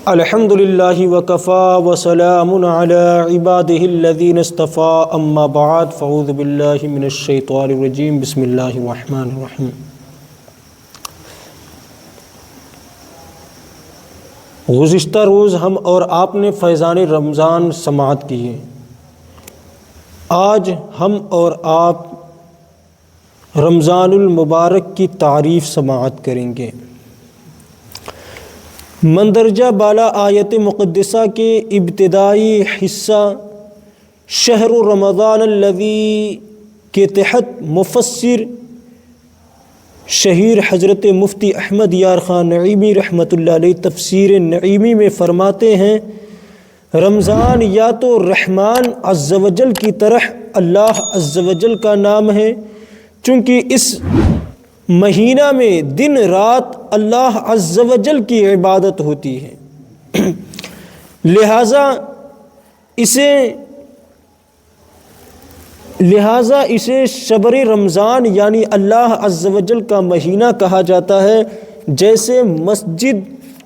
الحمدللہ وکفا وسلام علی عبادہ الذین اصطفى اما بعد فاعوذ باللہ من الشیطان الرجیم بسم اللہ الرحمن الرحیم۔ گزشتہ روز ہم اور آپ نے فیضان رمضان سماعت کیے۔ آج ہم اور آپ رمضان المبارک کی تعریف سماعت کریں گے۔ مندرجہ بالا آیت مقدسہ کے ابتدائی حصہ شہر رمضان الذی کے تحت مفسر شہیر حضرت مفتی احمد یار خان نعیمی رحمۃ اللہ علیہ تفسیر نعیمی میں فرماتے ہیں، رمضان یا تو رحمان عز و جل کی طرح اللہ عز و جل کا نام ہے، چونکہ اس مہینہ میں دن رات اللہ عز و جل کی عبادت ہوتی ہے، لہٰذا اسے شبر رمضان یعنی اللہ عز و جل کا مہینہ کہا جاتا ہے۔ جیسے مسجد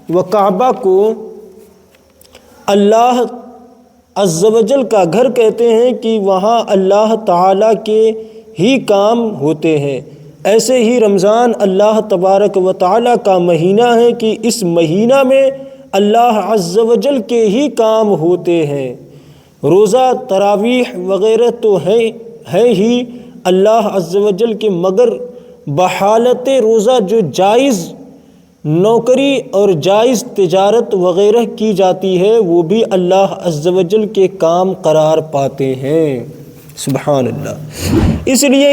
و کعبہ کو اللہ عز و جل کا گھر کہتے ہیں کہ وہاں اللہ تعالیٰ کے ہی کام ہوتے ہیں، ایسے ہی رمضان اللہ تبارک و تعالیٰ کا مہینہ ہے کہ اس مہینہ میں اللہ عز و جل کے ہی کام ہوتے ہیں۔ روزہ تراویح وغیرہ تو ہے ہی اللہ عز و جل کے، مگر بحالت روزہ جو جائز نوکری اور جائز تجارت وغیرہ کی جاتی ہے وہ بھی اللہ عز و جل کے کام قرار پاتے ہیں۔ سبحان اللہ۔ اس لیے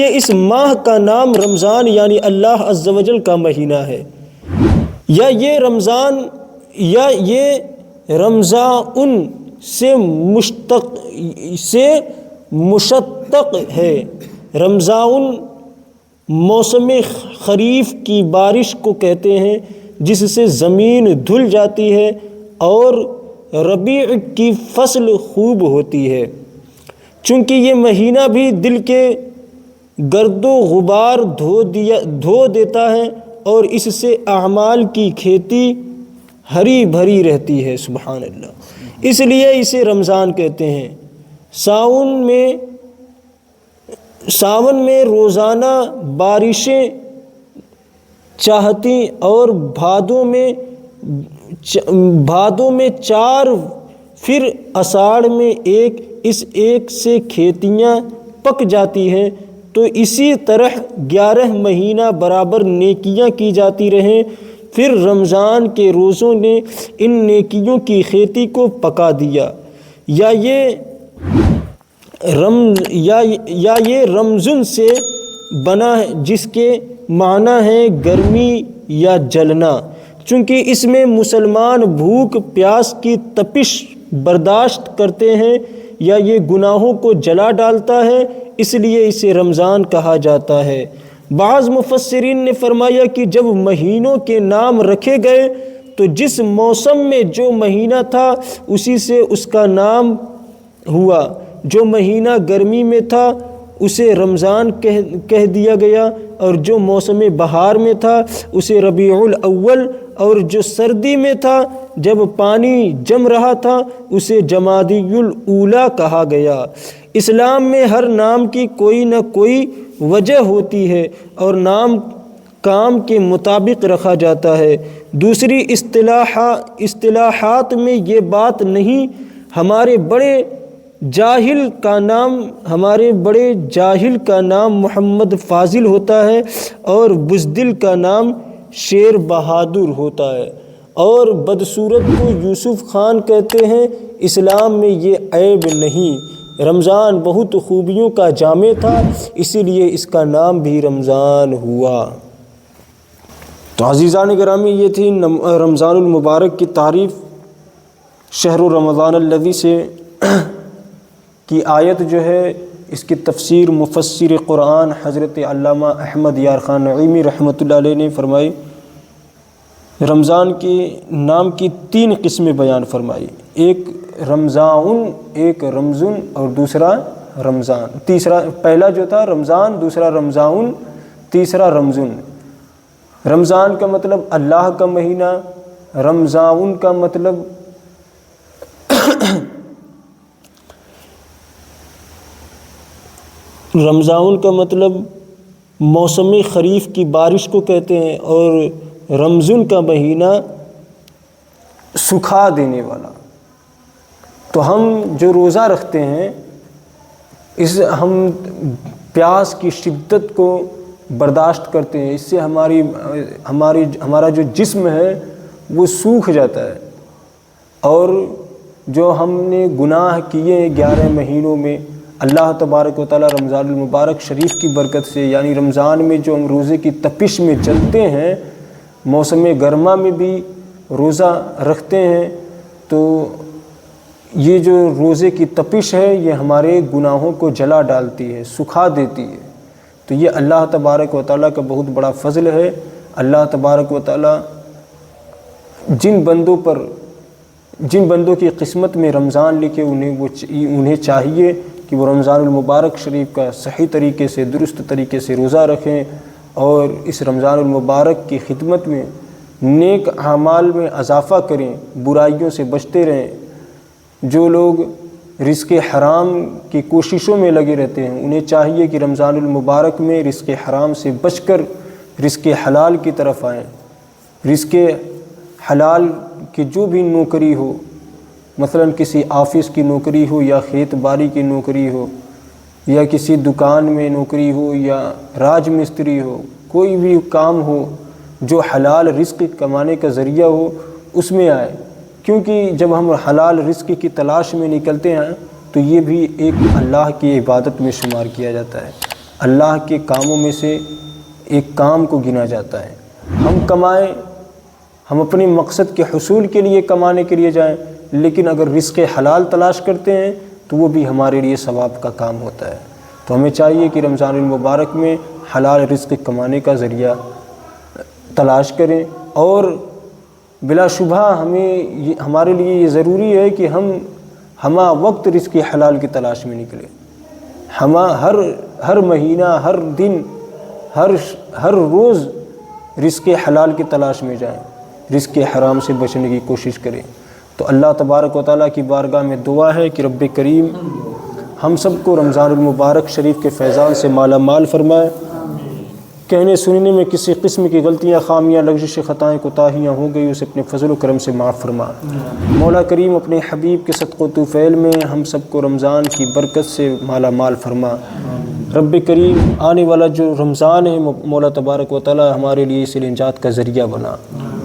اس ماہ کا نام رمضان یعنی اللہ عز و جل کا مہینہ ہے، یا یہ رمضان سے مشتق ہے۔ رمضان موسم خریف کی بارش کو کہتے ہیں جس سے زمین دھل جاتی ہے اور ربیع کی فصل خوب ہوتی ہے، چونکہ یہ مہینہ بھی دل کے گرد و غبار دھو دیتا ہے اور اس سے اعمال کی کھیتی ہری بھری رہتی ہے۔ سبحان اللہ۔ اس لیے اسے رمضان کہتے ہیں۔ ساون میں روزانہ بارشیں چاہتی اور بھادوں میں 4، پھر اساڑھ میں 1، اس 1 سے کھیتیاں پک جاتی ہیں، تو اسی طرح 11 مہینہ برابر نیکیاں کی جاتی رہیں، پھر رمضان کے روزوں نے ان نیکیوں کی کھیتی کو پکا دیا۔ یا یہ رمضان سے بنا ہے جس کے معنی ہے گرمی یا جلنا، چونکہ اس میں مسلمان بھوک پیاس کی تپش برداشت کرتے ہیں، یا یہ گناہوں کو جلا ڈالتا ہے، اس لیے اسے رمضان کہا جاتا ہے۔ بعض مفسرین نے فرمایا کہ جب مہینوں کے نام رکھے گئے تو جس موسم میں جو مہینہ تھا اسی سے اس کا نام ہوا، جو مہینہ گرمی میں تھا اسے رمضان کہہ دیا گیا، اور جو موسم بہار میں تھا اسے ربیع الاول، اور جو سردی میں تھا جب پانی جم رہا تھا اسے جمادی الاولیٰ کہا گیا۔ اسلام میں ہر نام کی کوئی نہ کوئی وجہ ہوتی ہے اور نام کام کے مطابق رکھا جاتا ہے۔ دوسری اصطلاحات میں یہ بات نہیں۔ ہمارے بڑے جاہل کا نام محمد فاضل ہوتا ہے اور بزدل کا نام شیر بہادر ہوتا ہے، اور بدصورت کو یوسف خان کہتے ہیں۔ اسلام میں یہ عیب نہیں۔ رمضان بہت خوبیوں کا جامع تھا، اسی لیے اس کا نام بھی رمضان ہوا۔ تو عزیزان گرامی، یہ تھی رمضان المبارک کی تعریف۔ شہر رمضان الذی سے کی آیت جو ہے اس کی تفسیر مفسر قرآن حضرت علامہ احمد یار خان نعیمی رحمۃ اللہ علیہ نے فرمائی۔ رمضان کے نام کی 3 قسمیں بیان فرمائی، ایک رمضان، ایک رمضان اور دوسرا رمضان۔ پہلا جو تھا رمضان، دوسرا رمضان، تیسرا رمضان۔ رمضان کا مطلب اللہ کا مہینہ، رمضان کا مطلب رمضان کا مطلب موسم خریف کی بارش کو کہتے ہیں، اور رمضان کا مہینہ سکھا دینے والا۔ تو ہم جو روزہ رکھتے ہیں ہم پیاس کی شدت کو برداشت کرتے ہیں، اس سے ہمارا جو جسم ہے وہ سوکھ جاتا ہے، اور جو ہم نے گناہ کیے 11 مہینوں میں اللہ تبارک و تعالی رمضان المبارک شریف کی برکت سے، یعنی رمضان میں جو ہم روزے کی تپش میں جلتے ہیں، موسم گرما میں بھی روزہ رکھتے ہیں، تو یہ جو روزے کی تپش ہے یہ ہمارے گناہوں کو جلا ڈالتی ہے، سکھا دیتی ہے۔ تو یہ اللہ تبارک و تعالیٰ کا بہت بڑا فضل ہے۔ اللہ تبارک و تعالیٰ جن بندوں کی قسمت میں رمضان لکھے انہیں چاہیے کہ وہ رمضان المبارک شریف کا صحیح طریقے سے، درست طریقے سے روزہ رکھیں، اور اس رمضان المبارک کی خدمت میں نیک اعمال میں اضافہ کریں، برائیوں سے بچتے رہیں۔ جو لوگ رزق حرام کی کوششوں میں لگے رہتے ہیں انہیں چاہیے کہ رمضان المبارک میں رزق حرام سے بچ کر رزق حلال کی طرف آئیں۔ رزق حلال کی جو بھی نوکری ہو، مثلا کسی آفس کی نوکری ہو، یا کھیت باڑی کی نوکری ہو، یا کسی دکان میں نوکری ہو، یا راج مستری ہو، کوئی بھی کام ہو جو حلال رزق کمانے کا ذریعہ ہو اس میں آئے، کیونکہ جب ہم حلال رزق کی تلاش میں نکلتے ہیں تو یہ بھی ایک اللہ کی عبادت میں شمار کیا جاتا ہے، اللہ کے کاموں میں سے ایک کام کو گنا جاتا ہے۔ ہم کمائیں، ہم اپنے مقصد کے حصول کے لیے کمانے کے لیے جائیں، لیکن اگر رزق حلال تلاش کرتے ہیں تو وہ بھی ہمارے لیے ثواب کا کام ہوتا ہے۔ تو ہمیں چاہیے کہ رمضان المبارک میں حلال رزق کمانے کا ذریعہ تلاش کریں، اور بلا شبہ ہمارے لیے یہ ضروری ہے کہ ہم وقت رزق حلال کی تلاش میں نکلیں۔ ہر مہینہ، ہر دن، ہر روز رزق حلال کی تلاش میں جائیں، رزق حرام سے بچنے کی کوشش کریں۔ تو اللہ تبارک و تعالیٰ کی بارگاہ میں دعا ہے کہ رب کریم ہم سب کو رمضان المبارک شریف کے فیضان سے مالا مال فرمائے۔ کہنے سننے میں کسی قسم کی غلطیاں، خامیاں، لغزش، خطائیں، کوتاہیاں ہو گئی اسے اپنے فضل و کرم سے معاف فرما۔ مولا کریم اپنے حبیب کے صدق و طفیل میں ہم سب کو رمضان کی برکت سے مالا مال فرما۔ رب کریم آنے والا جو رمضان ہے مولا تبارک و تعالی ہمارے لیے اس نجات کا ذریعہ بنا۔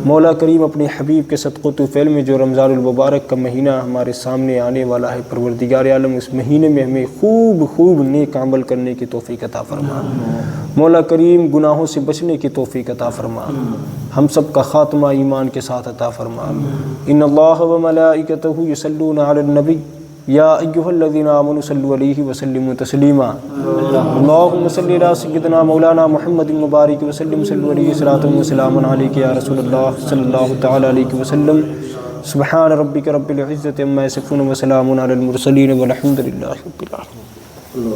مولا کریم اپنے حبیب کے صدق و طفیل میں جو رمضان المبارک کا مہینہ ہمارے سامنے آنے والا ہے، پروردگار عالم اس مہینے میں ہمیں خوب نیک عمل کرنے کی توفیق عطا فرما۔ مولا کریم گناہوں سے بچنے کی توفیق عطا فرما، ہم سب کا خاتمہ ایمان کے ساتھ عطا فرما۔ ان اللہ و ملائکتہ یصلون علی النبی یا ایھا الذین آمنوا صلوا علیہ وسلموا تسلیما۔ اللہم صلی علی سیدنا مولانا محمد مبارک وسلم، صلوا علیہ صلاۃ و سلام علیک یا رسول اللہ صلی اللہ تعالی علیہ وسلم۔ سبحان ربک رب العزۃ عما یصفون وسلام علی المرسلین والحمد للہ رب العالمین۔